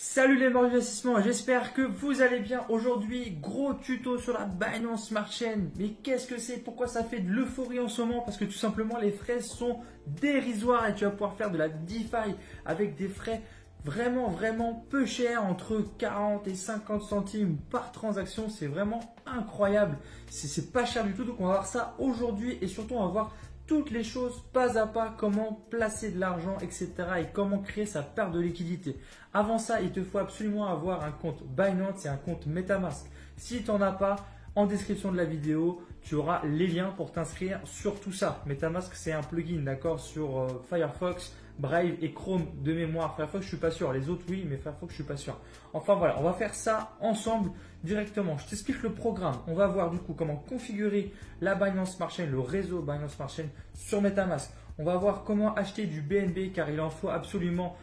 Salut les morts d'investissement, j'espère que vous allez bien. Aujourd'hui, gros tuto sur la Binance Smart Chain. Mais qu'est-ce que c'est? Pourquoi ça fait de l'euphorie en ce moment? Parce que tout simplement les frais sont dérisoires et tu vas pouvoir faire de la DeFi avec des frais vraiment peu chers, entre 40 et 50 centimes par transaction. C'est vraiment incroyable. C'est pas cher du tout, donc on va voir ça aujourd'hui et surtout on va voir toutes les choses pas à pas, comment placer de l'argent, etc. et comment créer sa perte de liquidité. Avant ça, il te faut absolument avoir un compte Binance et un compte MetaMask. Si tu n'en as pas, en description de la vidéo, tu auras les liens pour t'inscrire sur tout ça. MetaMask, c'est un plugin, d'accord, sur Firefox, Brave et Chrome de mémoire. Firefox, je suis pas sûr. Les autres, oui, mais Firefox, je suis pas sûr. Enfin voilà, on va faire ça ensemble directement. Je t'explique le programme. On va voir du coup comment configurer la Binance Smart Chain, le réseau Binance Smart Chain sur MetaMask. On va voir comment acheter du BNB car il en faut absolument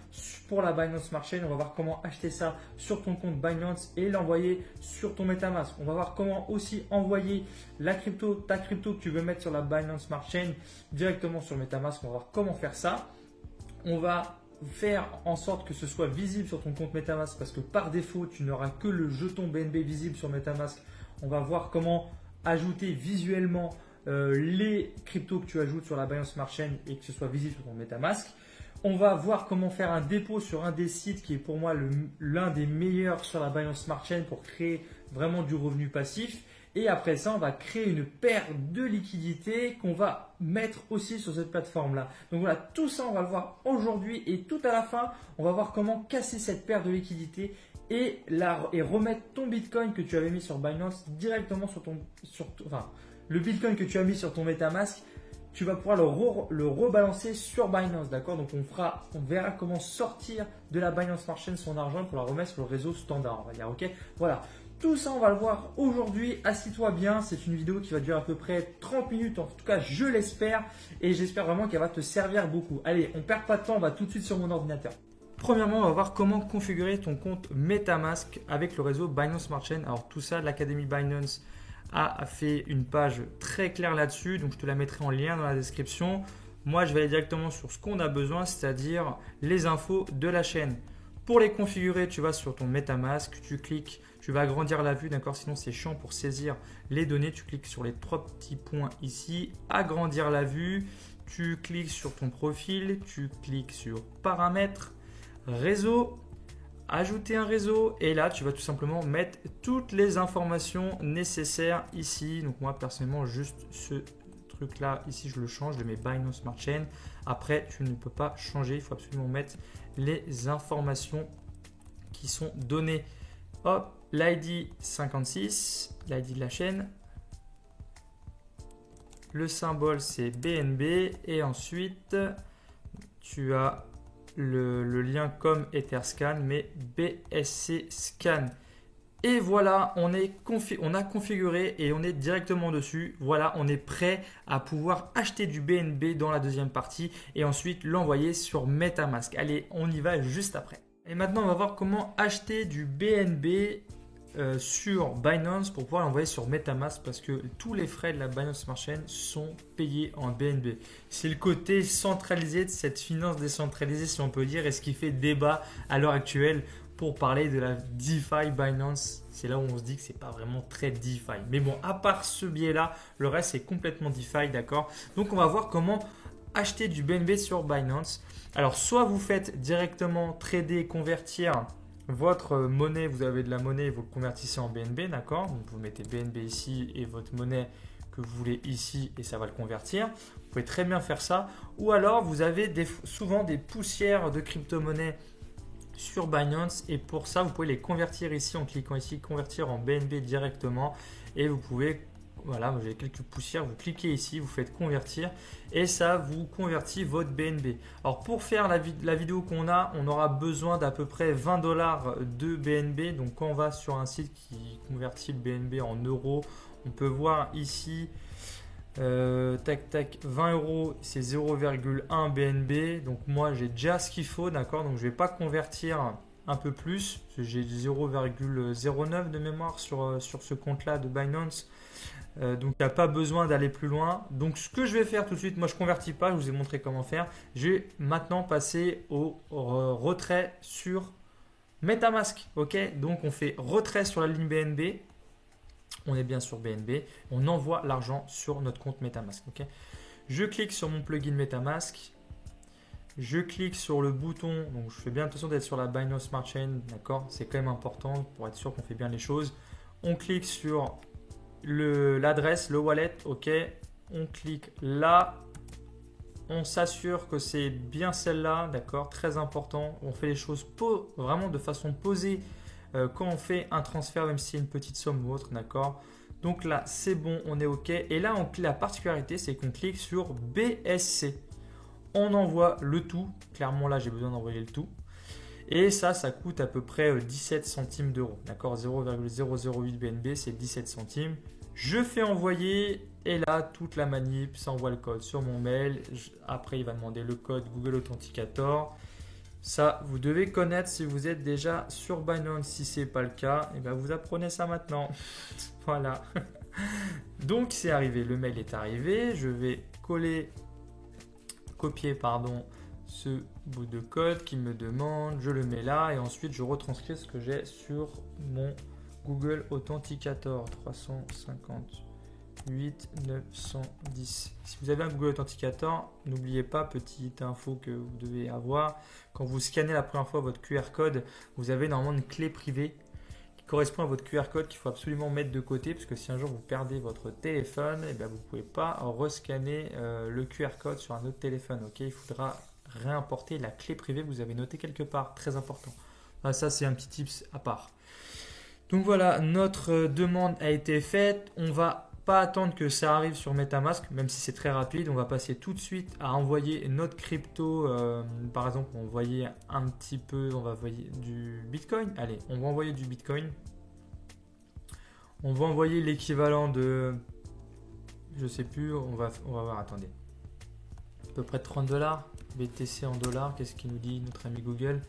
pour la Binance Smart Chain. On va voir comment acheter ça sur ton compte Binance et l'envoyer sur ton MetaMask. On va voir comment aussi envoyer ta crypto que tu veux mettre sur la Binance Smart Chain directement sur MetaMask. On va voir comment faire ça. On va faire en sorte que ce soit visible sur ton compte MetaMask parce que par défaut, tu n'auras que le jeton BNB visible sur MetaMask. On va voir comment ajouter visuellement les cryptos que tu ajoutes sur la Binance Smart Chain et que ce soit visible sur ton MetaMask. On va voir comment faire un dépôt sur un des sites qui est pour moi l'un des meilleurs sur la Binance Smart Chain pour créer vraiment du revenu passif. Et après ça, on va créer une paire de liquidités qu'on va mettre aussi sur cette plateforme-là. Donc voilà, tout ça, on va le voir aujourd'hui et tout à la fin, on va voir comment casser cette paire de liquidités et remettre ton Bitcoin que tu avais mis sur Binance directement le Bitcoin que tu as mis sur ton MetaMask. Tu vas pouvoir le rebalancer sur Binance, d'accord? Donc on verra comment sortir de la Binance Smart Chain son argent pour la remettre sur le réseau standard, on va dire, ok? Voilà. Tout ça, on va le voir aujourd'hui. Assis-toi bien. C'est une vidéo qui va durer à peu près 30 minutes. En tout cas, je l'espère. Et j'espère vraiment qu'elle va te servir beaucoup. Allez, on ne perd pas de temps. On va tout de suite sur mon ordinateur. Premièrement, on va voir comment configurer ton compte MetaMask avec le réseau Binance Smart Chain. Alors tout ça, l'Académie Binance a fait une page très claire là-dessus. Donc je te la mettrai en lien dans la description. Moi, je vais aller directement sur ce qu'on a besoin, c'est-à-dire les infos de la chaîne. Pour les configurer, tu vas sur ton MetaMask, tu cliques, tu vas agrandir la vue, d'accord? Sinon, c'est chiant pour saisir les données. Tu cliques sur les trois petits points ici, agrandir la vue. Tu cliques sur ton profil, tu cliques sur paramètres, réseau, ajouter un réseau. Et là, tu vas tout simplement mettre toutes les informations nécessaires ici. Donc moi, personnellement, juste ce truc-là, ici, je le change, je le mets Binance Smart Chain. Après, tu ne peux pas changer, il faut absolument mettre les informations qui sont données. Hop, l'ID 56, l'ID de la chaîne. Le symbole, c'est BNB. Et ensuite, tu as le lien comme Etherscan, mais BSC Scan. Et voilà, on a configuré et on est directement dessus. Voilà, on est prêt à pouvoir acheter du BNB dans la deuxième partie et ensuite l'envoyer sur MetaMask. Allez, on y va juste après. Et maintenant, on va voir comment acheter du BNB sur Binance pour pouvoir l'envoyer sur MetaMask parce que tous les frais de la Binance Smart Chain sont payés en BNB. C'est le côté centralisé de cette finance décentralisée, si on peut dire, et ce qui fait débat à l'heure actuelle. Pour parler de la DeFi Binance, c'est là où on se dit que c'est pas vraiment très DeFi. Mais bon, à part ce biais-là, le reste c'est complètement DeFi, d'accord? Donc on va voir comment acheter du BNB sur Binance. Alors soit vous faites directement trader, convertir votre monnaie, vous avez de la monnaie et vous le convertissez en BNB, d'accord? Donc vous mettez BNB ici et votre monnaie que vous voulez ici et ça va le convertir. Vous pouvez très bien faire ça. Ou alors vous avez souvent des poussières de crypto-monnaies sur Binance et pour ça vous pouvez les convertir ici en cliquant ici convertir en BNB directement et vous pouvez, voilà, vous avez quelques poussières, vous cliquez ici, vous faites convertir et ça vous convertit votre BNB. Alors pour faire la vidéo qu'on a, on aura besoin d'à peu près 20 $ de BNB. Donc quand on va sur un site qui convertit le BNB en euros, on peut voir ici 20 €, c'est 0,1 BNB. Donc moi j'ai déjà ce qu'il faut, d'accord? Donc je ne vais pas convertir un peu plus. J'ai 0,09 de mémoire sur ce compte-là de Binance. Donc il n'y a pas besoin d'aller plus loin. Donc ce que je vais faire tout de suite, moi je ne convertis pas, je vous ai montré comment faire. Je vais maintenant passer au retrait sur MetaMask, ok? Donc on fait retrait sur la ligne BNB. On est bien sur BNB. On envoie l'argent sur notre compte MetaMask, ok? Je clique sur mon plugin MetaMask. Je clique sur le bouton. Donc je fais bien attention d'être sur la Binance Smart Chain, d'accord? C'est quand même important pour être sûr qu'on fait bien les choses. On clique sur l'adresse, le wallet, ok? On clique là. On s'assure que c'est bien celle-là, d'accord? Très important. On fait les choses vraiment de façon posée quand on fait un transfert, même si c'est une petite somme ou autre, d'accord? Donc là, c'est bon, on est OK. Et là, la particularité, c'est qu'on clique sur BSC. On envoie le tout. Clairement, là, j'ai besoin d'envoyer le tout. Et ça coûte à peu près 17 centimes d'euros, d'accord? 0,008 BNB, c'est 17 centimes. Je fais envoyer et là, toute la manip, ça envoie le code sur mon mail. Après, il va demander le code Google Authenticator. Ça, vous devez connaître si vous êtes déjà sur Binance. Si ce n'est pas le cas, et bien vous apprenez ça maintenant. Voilà. Donc, c'est arrivé. Le mail est arrivé. Je vais copier ce bout de code qu'il me demande. Je le mets là et ensuite, je retranscris ce que j'ai sur mon Google Authenticator 358 910. Si vous avez un Google Authenticator, n'oubliez pas, petite info que vous devez avoir, quand vous scannez la première fois votre QR code, vous avez normalement une clé privée qui correspond à votre QR code qu'il faut absolument mettre de côté, parce que si un jour vous perdez votre téléphone, et bien vous ne pouvez pas rescanner le QR code sur un autre téléphone. Ok, il faudra réimporter la clé privée que vous avez notée quelque part, très important. Enfin, ça c'est un petit tips à part. Donc voilà, notre demande a été faite. On va pas attendre que ça arrive sur MetaMask, même si c'est très rapide. On va passer tout de suite à envoyer notre crypto. Par exemple, on va envoyer du Bitcoin. Allez, on va envoyer du Bitcoin. On va envoyer l'équivalent de, je sais plus, on va voir, attendez. À peu près de 30 $. BTC en dollars, qu'est-ce qu'il nous dit notre ami Google?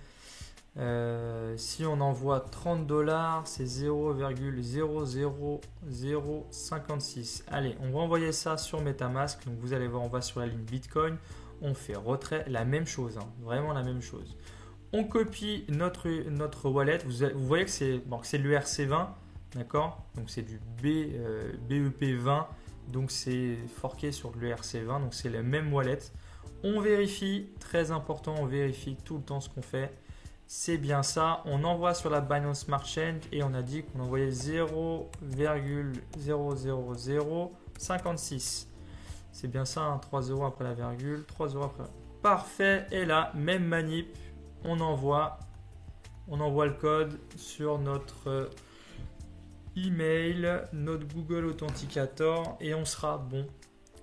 Si on envoie 30 $, c'est 0,00056. Allez, on va envoyer ça sur MetaMask. Donc vous allez voir, on va sur la ligne Bitcoin. On fait retrait, la même chose, hein, vraiment la même chose. On copie notre wallet. Vous voyez que c'est l'URC20, d'accord? Donc c'est du BEP20. Donc c'est forqué sur l'URC20. Donc c'est le même wallet. On vérifie, très important, on vérifie tout le temps ce qu'on fait. C'est bien ça. On envoie sur la Binance Smart Chain et on a dit qu'on envoyait 0,00056. C'est bien ça, hein, 3 € après la virgule, 3 € après. Parfait. Et là, même manip, on envoie le code sur notre email, notre Google Authenticator et on sera bon.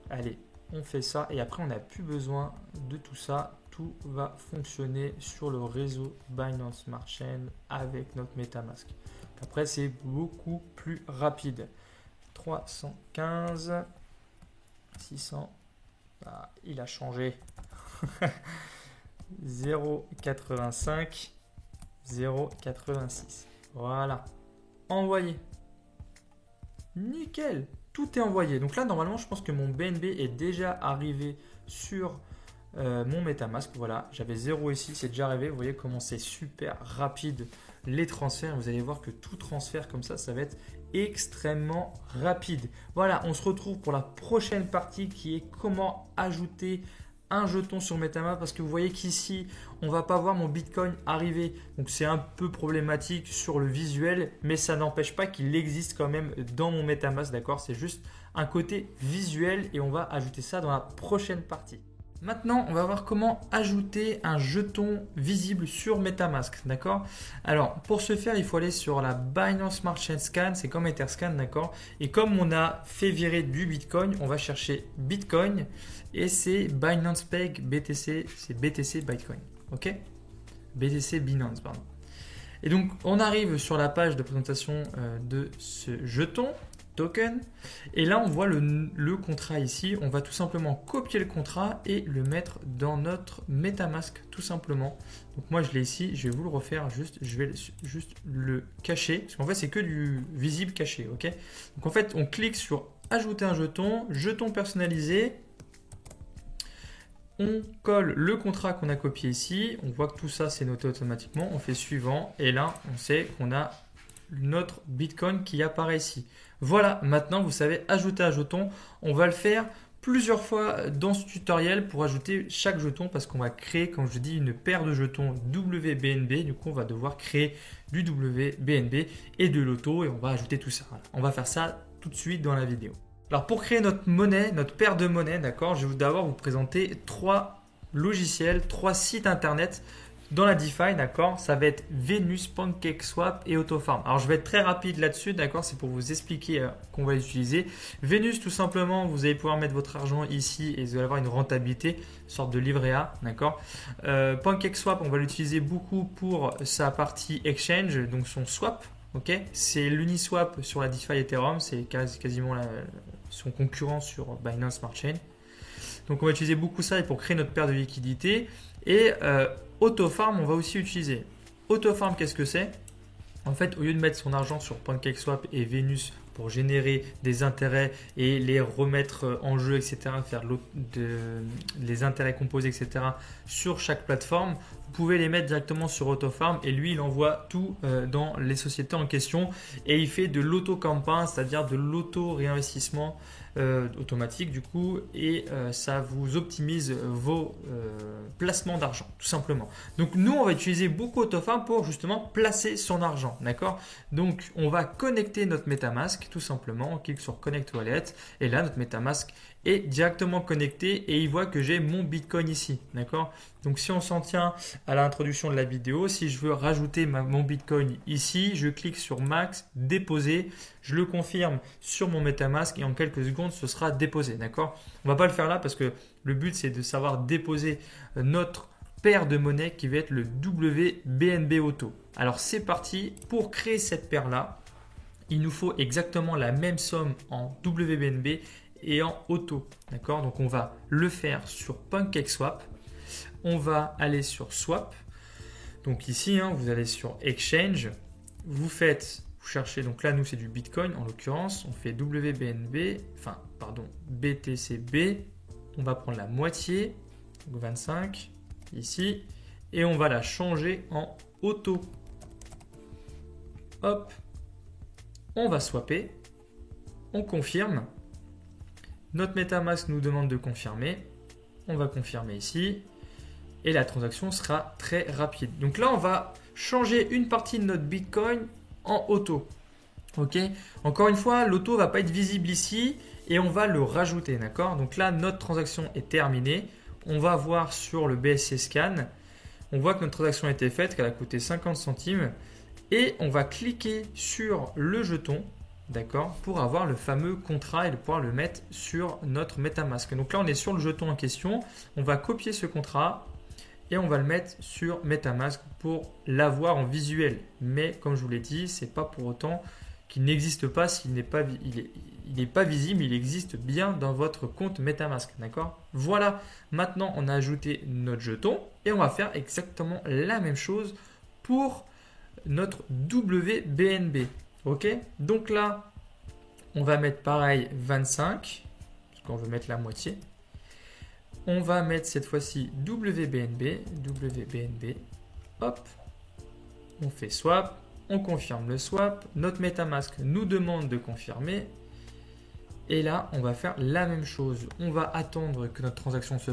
Allez, on fait ça et après on n'a plus besoin de tout ça. Tout va fonctionner sur le réseau Binance Smart Chain avec notre MetaMask. Après, c'est beaucoup plus rapide. 315, 600, ah, il a changé. 0,85, 0,86. Voilà. Envoyé. Nickel. Tout est envoyé. Donc là, normalement, je pense que mon BNB est déjà arrivé sur mon MetaMask. Voilà, j'avais 0 ici, c'est déjà arrivé. Vous voyez comment c'est super rapide les transferts. Vous allez voir que tout transfert comme ça va être extrêmement rapide. Voilà, on se retrouve pour la prochaine partie qui est comment ajouter un jeton sur MetaMask, parce que vous voyez qu'ici on va pas voir mon Bitcoin arriver, donc c'est un peu problématique sur le visuel, mais ça n'empêche pas qu'il existe quand même dans mon MetaMask, d'accord? C'est juste un côté visuel et on va ajouter ça dans la prochaine partie. Maintenant, on va voir comment ajouter un jeton visible sur MetaMask, d'accord? Alors, pour ce faire, il faut aller sur la Binance Smart Chain Scan, c'est comme Etherscan, d'accord? Et comme on a fait virer du Bitcoin, on va chercher Bitcoin et c'est Binance Peg BTC, c'est BTC Bitcoin, ok? BTC Binance, pardon. Et donc, on arrive sur la page de présentation de ce jeton. Token. Et là, on voit le contrat ici. On va tout simplement copier le contrat et le mettre dans notre MetaMask, tout simplement. Donc moi, je l'ai ici. Je vais vous le refaire juste. Je vais juste le cacher. Parce qu'en fait, c'est que du visible caché. Ok. Donc en fait, on clique sur ajouter un jeton, jeton personnalisé. On colle le contrat qu'on a copié ici. On voit que tout ça, c'est noté automatiquement. On fait suivant. Et là, on sait qu'on a notre Bitcoin qui apparaît ici. Voilà, maintenant, vous savez ajouter un jeton. On va le faire plusieurs fois dans ce tutoriel pour ajouter chaque jeton parce qu'on va créer, comme je dis, une paire de jetons WBNB. Du coup, on va devoir créer du WBNB et de l'auto et on va ajouter tout ça. Voilà. On va faire ça tout de suite dans la vidéo. Alors pour créer notre monnaie, notre paire de monnaie, d'accord, je vais d'abord vous présenter 3 logiciels, 3 sites internet dans la DeFi, d'accord. Ça va être Venus, PancakeSwap et AutoFarm. Alors je vais être très rapide là-dessus, d'accord, c'est pour vous expliquer qu'on va utiliser. Venus, tout simplement, vous allez pouvoir mettre votre argent ici et vous allez avoir une rentabilité, une sorte de livret A, d'accord. PancakeSwap, on va l'utiliser beaucoup pour sa partie exchange, donc son swap. Okay, c'est l'Uniswap sur la DeFi Ethereum, c'est quasiment son concurrent sur Binance Smart Chain. Donc on va utiliser beaucoup ça pour créer notre paire de liquidités. Et AutoFarm, on va aussi utiliser. AutoFarm, qu'est-ce que c'est? En fait, au lieu de mettre son argent sur PancakeSwap et Venus pour générer des intérêts et les remettre en jeu, etc., faire les intérêts composés, etc., sur chaque plateforme, vous pouvez les mettre directement sur AutoFarm et lui, il envoie tout dans les sociétés en question et il fait de l'auto-campagne, c'est-à-dire de l'auto-réinvestissement automatique du coup et ça vous optimise vos placements d'argent tout simplement. Donc nous on va utiliser beaucoup AutoFarm pour justement placer son argent, d'accord. Donc on va connecter notre MetaMask tout simplement, on clique sur Connect Wallet et là notre MetaMask est directement connecté et il voit que j'ai mon Bitcoin ici, d'accord. Donc si on s'en tient à l'introduction de la vidéo, si je veux rajouter mon Bitcoin ici, je clique sur Max, déposer, je le confirme sur mon MetaMask et en quelques secondes ce sera déposé, d'accord. On va pas le faire là parce que le but c'est de savoir déposer notre paire de monnaie qui va être le WBNB Auto. Alors c'est parti, pour créer cette paire là, il nous faut exactement la même somme en WBNB et en auto, d'accord. Donc on va le faire sur PancakeSwap. On va aller sur Swap. Donc ici, vous allez sur Exchange. Vous cherchez, donc là, nous, c'est du Bitcoin en l'occurrence. On fait WBNB, BTCB. On va prendre la moitié, donc 25, ici. Et on va la changer en auto. Hop. On va swapper. On confirme. Notre MetaMask nous demande de confirmer. On va confirmer ici. Et la transaction sera très rapide. Donc là, on va changer une partie de notre Bitcoin en auto. Ok. Encore une fois, l'auto ne va pas être visible ici et on va le rajouter. D'accord. Donc là, notre transaction est terminée. On va voir sur le BSC Scan. On voit que notre transaction a été faite, qu'elle a coûté 50 centimes. Et on va cliquer sur le jeton. D'accord, pour avoir le fameux contrat et de pouvoir le mettre sur notre MetaMask. Donc là, on est sur le jeton en question. On va copier ce contrat et on va le mettre sur MetaMask pour l'avoir en visuel. Mais comme je vous l'ai dit, ce n'est pas pour autant qu'il n'existe pas s'il n'est pas, il n'est pas visible, il existe bien dans votre compte MetaMask. D'accord. Voilà, maintenant on a ajouté notre jeton et on va faire exactement la même chose pour notre WBNB. Ok, donc là, on va mettre pareil 25, parce qu'on veut mettre la moitié. On va mettre cette fois-ci WBNB, hop, on fait swap, on confirme le swap, notre MetaMask nous demande de confirmer. Et là, on va faire la même chose. On va attendre que notre transaction se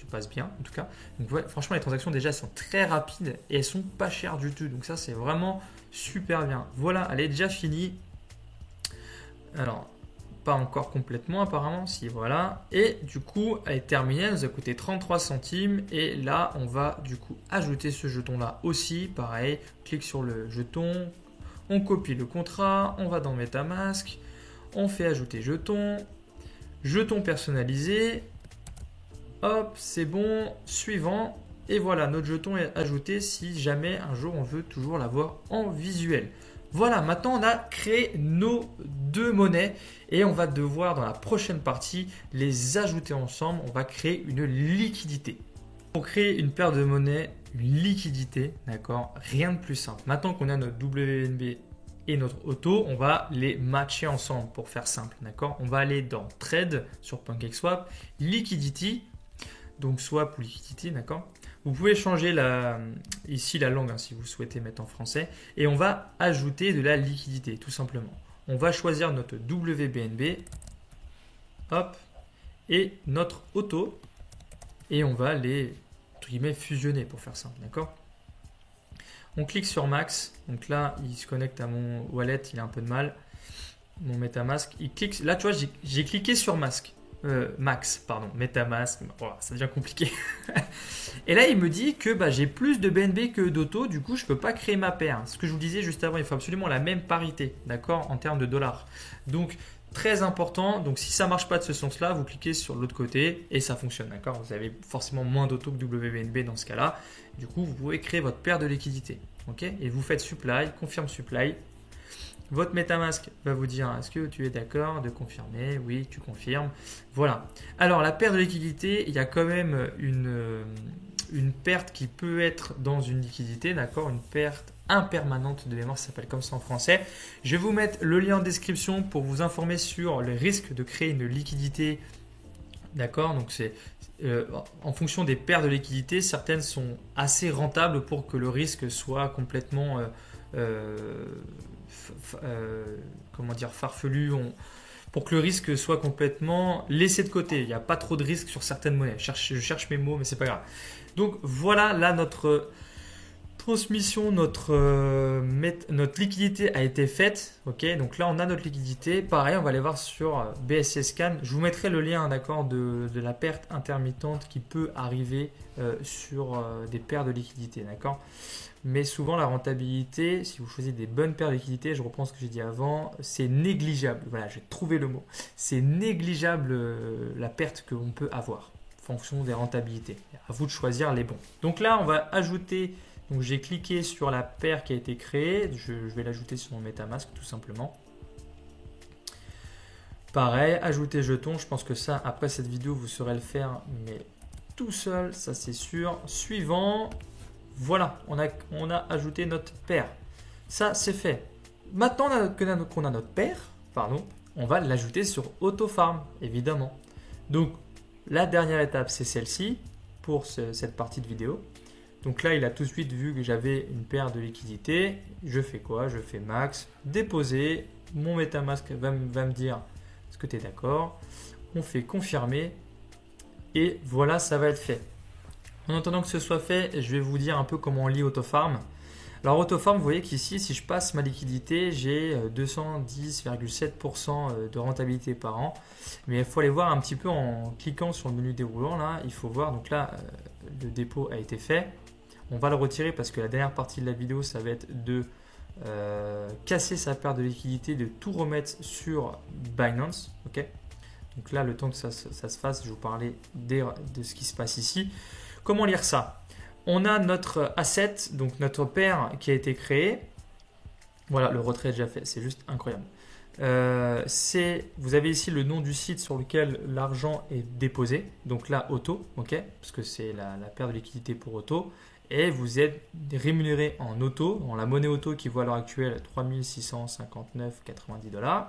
passe bien, en tout cas. Donc, ouais, franchement, les transactions déjà sont très rapides et elles sont pas chères du tout. Donc ça, c'est vraiment super bien. Voilà, elle est déjà finie. Alors, pas encore complètement apparemment, si voilà. Et du coup, elle est terminée. Elle nous a coûté 33 centimes. Et là, on va du coup ajouter ce jeton-là aussi. Pareil, on clique sur le jeton. On copie le contrat. On va dans MetaMask. On fait ajouter jeton, jeton personnalisé, hop, c'est bon, suivant, et voilà, notre jeton est ajouté si jamais un jour on veut toujours l'avoir en visuel. Voilà, maintenant on a créé nos deux monnaies et on va devoir dans la prochaine partie les ajouter ensemble, on va créer une liquidité. Pour créer une paire de monnaies, une liquidité, d'accord, rien de plus simple. Maintenant qu'on a notre WBNB et notre auto, on va les matcher ensemble pour faire simple, d'accord. On va aller dans Trade sur PancakeSwap, Liquidity. donc soit pour liquidité, d'accord. Vous pouvez changer ici la langue si vous souhaitez mettre en français. Et on va ajouter de la liquidité, tout simplement. On va choisir notre WBNB, hop, et notre auto. Et on va les, entre guillemets, fusionner pour faire simple, d'accord. On clique sur Max. Donc là, il se connecte à mon wallet, il a un peu de mal. Mon MetaMask, il clique. Là, tu vois, j'ai cliqué sur Max, MetaMask, voilà, ça devient compliqué. Et là, il me dit que j'ai plus de BNB que d'auto, du coup, je ne peux pas créer ma paire. Ce que je vous disais juste avant, il faut absolument la même parité, d'accord, en termes de dollars. Donc, très important. Donc, si ça ne marche pas de ce sens-là, vous cliquez sur l'autre côté et ça fonctionne, d'accord. Vous avez forcément moins d'auto que WBNB dans ce cas-là. Du coup, vous pouvez créer votre paire de liquidité, ok. Et vous faites supply, confirme supply. Votre MetaMask va vous dire est-ce que tu es d'accord de confirmer? Oui, tu confirmes. Voilà. Alors, la perte de liquidité, il y a quand même une perte qui peut être dans une liquidité, d'accord? Une perte impermanente de mémoire, ça s'appelle comme ça en français. Je vais vous mettre le lien en description pour vous informer sur le risque de créer une liquidité, d'accord? Donc, c'est en fonction des pertes de liquidité, certaines sont assez rentables pour que le risque soit complètement comment dire, farfelu, pour que le risque soit complètement laissé de côté. Il n'y a pas trop de risque sur certaines monnaies. Je cherche mes mots, mais c'est pas grave. Donc voilà, là notre transmission, notre liquidité a été faite. Ok, donc là on a notre liquidité. Pareil, on va aller voir sur BSC Scan. Je vous mettrai le lien, d'accord, de la perte intermittente qui peut arriver sur des paires de liquidité, d'accord. Mais souvent, la rentabilité, si vous choisissez des bonnes paires de liquidités, je reprends ce que j'ai dit avant, c'est négligeable. Voilà, j'ai trouvé le mot. C'est négligeable la perte que l'on peut avoir en fonction des rentabilités. À vous de choisir les bons. Donc là, on va ajouter. Donc j'ai cliqué sur la paire qui a été créée. Je vais l'ajouter sur mon MetaMask tout simplement. Pareil, ajouter jeton. Je pense que ça, après cette vidéo, vous saurez le faire, mais tout seul, ça c'est sûr. Suivant. Voilà, on a ajouté notre paire. Ça, c'est fait. Maintenant qu'on a notre paire, on va l'ajouter sur AutoFarm, évidemment. Donc, la dernière étape, c'est celle-ci pour cette partie de vidéo. Donc là, il a tout de suite vu que j'avais une paire de liquidités. Je fais quoi? Je fais max, déposer. Mon MetaMask va me dire est-ce que tu es d'accord? On fait confirmer. Et voilà, ça va être fait. En attendant que ce soit fait, je vais vous dire un peu comment on lit AutoFarm. Alors AutoFarm, vous voyez qu'ici, si je passe ma liquidité, j'ai 210,7% de rentabilité par an. Mais il faut aller voir un petit peu en cliquant sur le menu déroulant. Là, il faut voir, donc là, le dépôt a été fait. On va le retirer parce que la dernière partie de la vidéo, ça va être de casser sa perte de liquidité, de tout remettre sur Binance. Ok. Donc là, le temps que ça se fasse, je vais vous parler de ce qui se passe ici. Comment lire ça? On a notre asset, donc notre paire qui a été créée. Voilà, le retrait est déjà fait, c'est juste incroyable. Vous avez ici le nom du site sur lequel l'argent est déposé. Donc là, Auto, ok, parce que c'est la paire de liquidité pour Auto. Et vous êtes rémunéré en Auto, en la monnaie Auto qui vaut à l'heure actuelle 3659,90 $.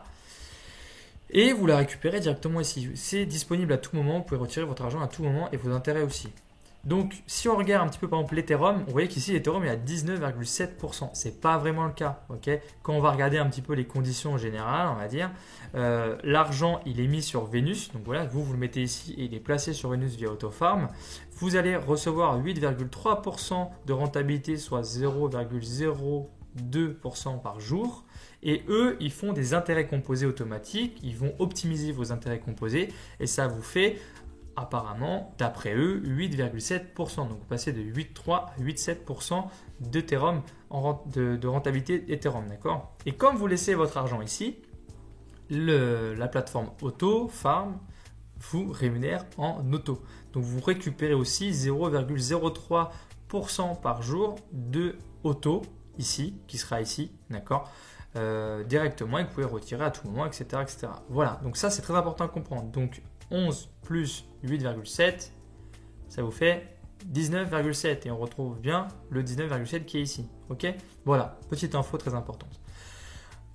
Et vous la récupérez directement ici. C'est disponible à tout moment, vous pouvez retirer votre argent à tout moment et vos intérêts aussi. Donc, si on regarde un petit peu par exemple l'Ethereum, vous voyez qu'ici l'Ethereum est à 19,7%. Ce n'est pas vraiment le cas. Okay, quand on va regarder un petit peu les conditions générales, on va dire, l'argent il est mis sur Vénus. Donc voilà, vous le mettez ici et il est placé sur Vénus via AutoFarm. Vous allez recevoir 8,3% de rentabilité, soit 0,02% par jour. Et eux, ils font des intérêts composés automatiques. Ils vont optimiser vos intérêts composés et ça vous fait apparemment, d'après eux, 8,7%. Donc, vous passez de 8,3 à 8,7% d'Ethereum de rentabilité Ethereum, d'accord? Et comme vous laissez votre argent ici, la plateforme AutoFarm vous rémunère en auto. Donc, vous récupérez aussi 0,03% par jour de auto ici, qui sera ici, d'accord? Directement et que vous pouvez retirer à tout moment, etc., etc. Voilà, donc ça, c'est très important à comprendre. Donc, 11 plus 8,7, ça vous fait 19,7 et on retrouve bien le 19,7 qui est ici. Ok, voilà, petite info très importante.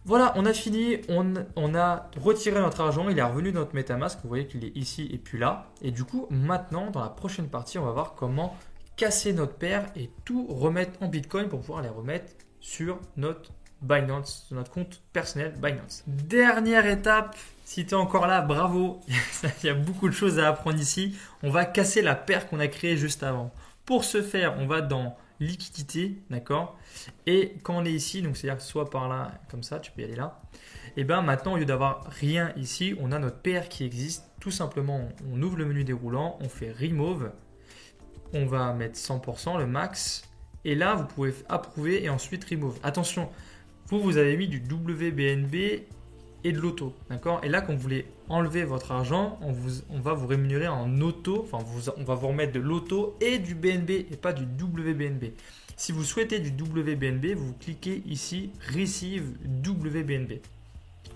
Voilà, on a fini, on a retiré notre argent, il est revenu dans notre MetaMask, vous voyez qu'il est ici et puis là. Et du coup, maintenant, dans la prochaine partie, on va voir comment casser notre paire et tout remettre en Bitcoin pour pouvoir les remettre sur notre Binance, sur notre compte personnel Binance. Dernière étape, si tu es encore là, bravo, il y a beaucoup de choses à apprendre ici. On va casser la paire qu'on a créée juste avant. Pour ce faire, on va dans liquidité, d'accord? Et quand on est ici, donc c'est-à-dire soit par là, comme ça, tu peux y aller là. Et bien maintenant, au lieu d'avoir rien ici, on a notre paire qui existe. Tout simplement, on ouvre le menu déroulant, on fait Remove. On va mettre 100%, le max. Et là, vous pouvez approuver et ensuite Remove. Attention, vous avez mis du WBNB et de l'auto, d'accord? Et là, quand vous voulez enlever votre argent, on va vous rémunérer en auto, enfin, on va vous remettre de l'auto et du BNB et pas du WBNB. Si vous souhaitez du WBNB, vous cliquez ici Receive WBNB.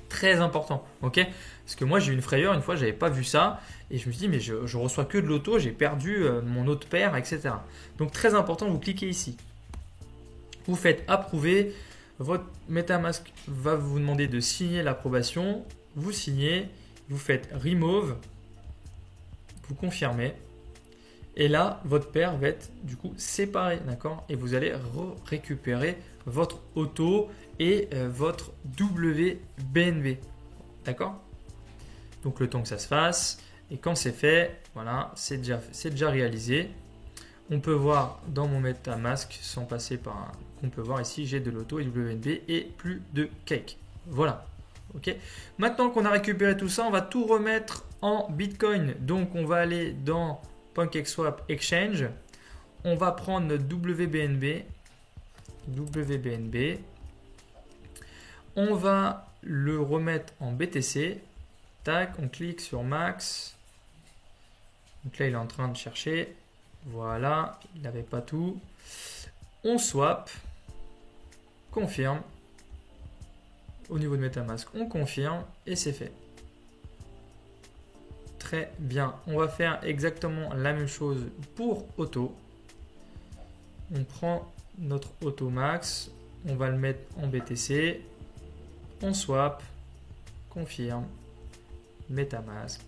Très important, ok? Parce que moi, j'ai eu une frayeur, une fois, je n'avais pas vu ça et je me suis dit, mais je reçois que de l'auto, j'ai perdu mon autre paire, etc. Donc, très important, vous cliquez ici. Vous faites approuver. Votre MetaMask va vous demander de signer l'approbation. Vous signez, vous faites Remove, vous confirmez. Et là, votre paire va être du coup séparée, d'accord? Et vous allez récupérer votre auto et votre WBNB, d'accord? Donc le temps que ça se fasse. Et quand c'est fait, voilà, c'est déjà réalisé. On peut voir dans mon MetaMask, sans passer par un... On peut voir ici, j'ai de l'auto et WBNB et plus de cake. Voilà. Ok. Maintenant qu'on a récupéré tout ça, on va tout remettre en Bitcoin. Donc, on va aller dans PancakeSwap Exchange. On va prendre notre WBNB. On va le remettre en BTC. Tac, on clique sur Max. Donc là, il est en train de chercher. Voilà, il n'avait pas tout. On swap. Confirme. Au niveau de MetaMask, on confirme et c'est fait. Très bien. On va faire exactement la même chose pour Auto. On prend notre Auto Max. On va le mettre en BTC. On swap. Confirme. MetaMask.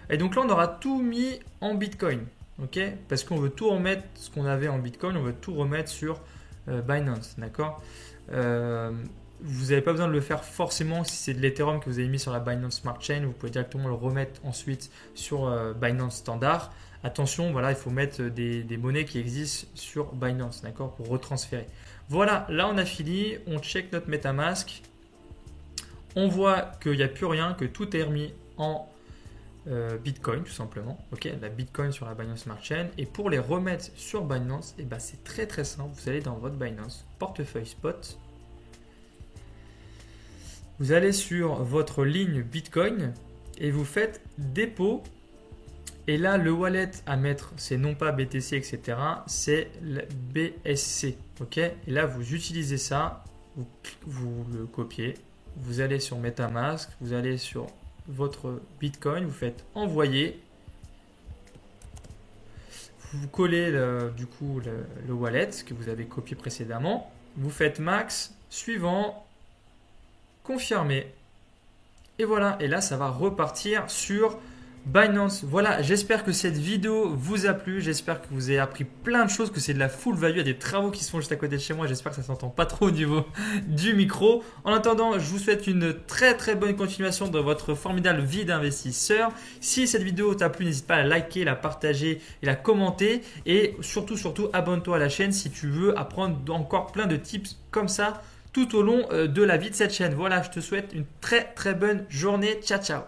Et donc là, on aura tout mis en Bitcoin. Ok, parce qu'on veut tout remettre, ce qu'on avait en Bitcoin, on veut tout remettre sur Binance, d'accord? Vous n'avez pas besoin de le faire forcément si c'est de l'Ethereum que vous avez mis sur la Binance Smart Chain. Vous pouvez directement le remettre ensuite sur Binance Standard. Attention, voilà, il faut mettre des monnaies qui existent sur Binance, d'accord, pour retransférer. Voilà, là on a fini, on check notre MetaMask. On voit qu'il n'y a plus rien, que tout est remis en Bitcoin tout simplement, ok, la Bitcoin sur la Binance Smart Chain. Et pour les remettre sur Binance, et ben c'est très très simple. Vous allez dans votre Binance portefeuille spot, vous allez sur votre ligne Bitcoin et vous faites dépôt. Et là, le wallet à mettre, c'est non pas BTC, etc. C'est le BSC, ok. Et là, vous utilisez ça, vous le copiez, vous allez sur MetaMask, vous allez sur votre Bitcoin, vous faites envoyer, vous collez du coup le wallet que vous avez copié précédemment, vous faites max, suivant, confirmer, et voilà, et là ça va repartir sur Binance. Voilà, j'espère que cette vidéo vous a plu, j'espère que vous avez appris plein de choses, que c'est de la full value. Il y a des travaux qui se font juste à côté de chez moi, j'espère que ça ne s'entend pas trop au niveau du micro. En attendant, je vous souhaite une très très bonne continuation dans votre formidable vie d'investisseur. Si cette vidéo t'a plu, n'hésite pas à la liker, la partager et la commenter. Et surtout, abonne-toi à la chaîne si tu veux apprendre encore plein de tips comme ça tout au long de la vie de cette chaîne. Voilà, je te souhaite une très très bonne journée. Ciao, ciao.